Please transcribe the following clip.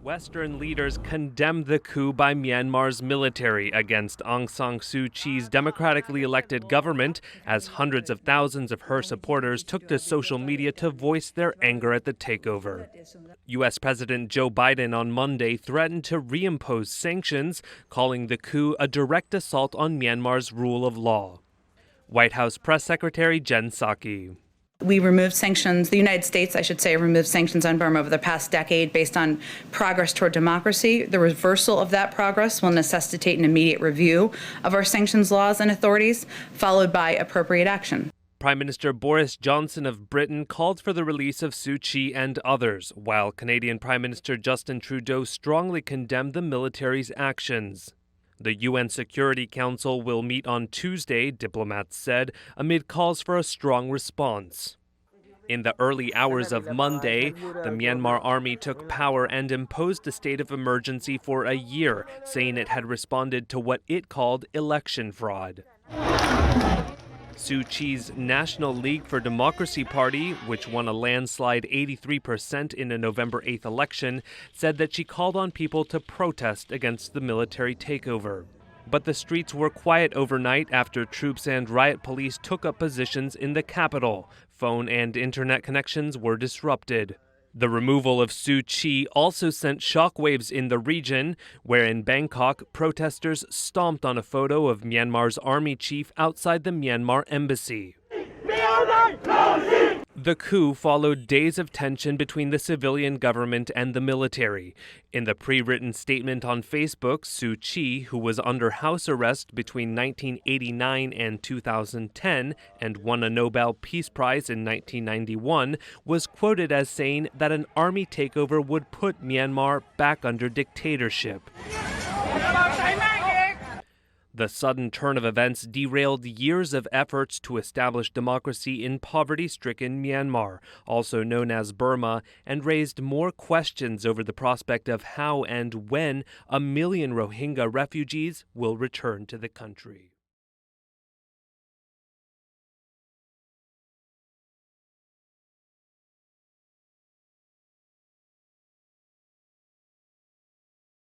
Western leaders condemned the coup by Myanmar's military against Aung San Suu Kyi's democratically elected government as hundreds of thousands of her supporters took to social media to voice their anger at the takeover. U.S. President Joe Biden on Monday threatened to reimpose sanctions, calling the coup a direct assault on Myanmar's rule of law. White House Press Secretary Jen Psaki. We removed sanctions, the United States, I should say, removed sanctions on Burma over the past decade based on progress toward democracy. The reversal of that progress will necessitate an immediate review of our sanctions laws and authorities, followed by appropriate action. Prime Minister Boris Johnson of Britain called for the release of Suu Kyi and others, while Canadian Prime Minister Justin Trudeau strongly condemned the military's actions. The UN Security Council will meet on Tuesday, diplomats said, amid calls for a strong response. In the early hours of Monday, the Myanmar army took power and imposed a state of emergency for a year, saying it had responded to what it called election fraud. Suu Kyi's National League for Democracy party, which won a landslide 83% in a November 8th election, said that she called on people to protest against the military takeover. But the streets were quiet overnight after troops and riot police took up positions in the capital. Phone and internet connections were disrupted. The removal of Suu Kyi also sent shockwaves in the region, where in Bangkok, protesters stomped on a photo of Myanmar's army chief outside the Myanmar embassy. The coup followed days of tension between the civilian government and the military. In the pre-written statement on Facebook, Suu Kyi, who was under house arrest between 1989 and 2010 and won a Nobel Peace Prize in 1991, was quoted as saying that an army takeover would put Myanmar back under dictatorship. The sudden turn of events derailed years of efforts to establish democracy in poverty-stricken Myanmar, also known as Burma, and raised more questions over the prospect of how and when 1 million Rohingya refugees will return to the country.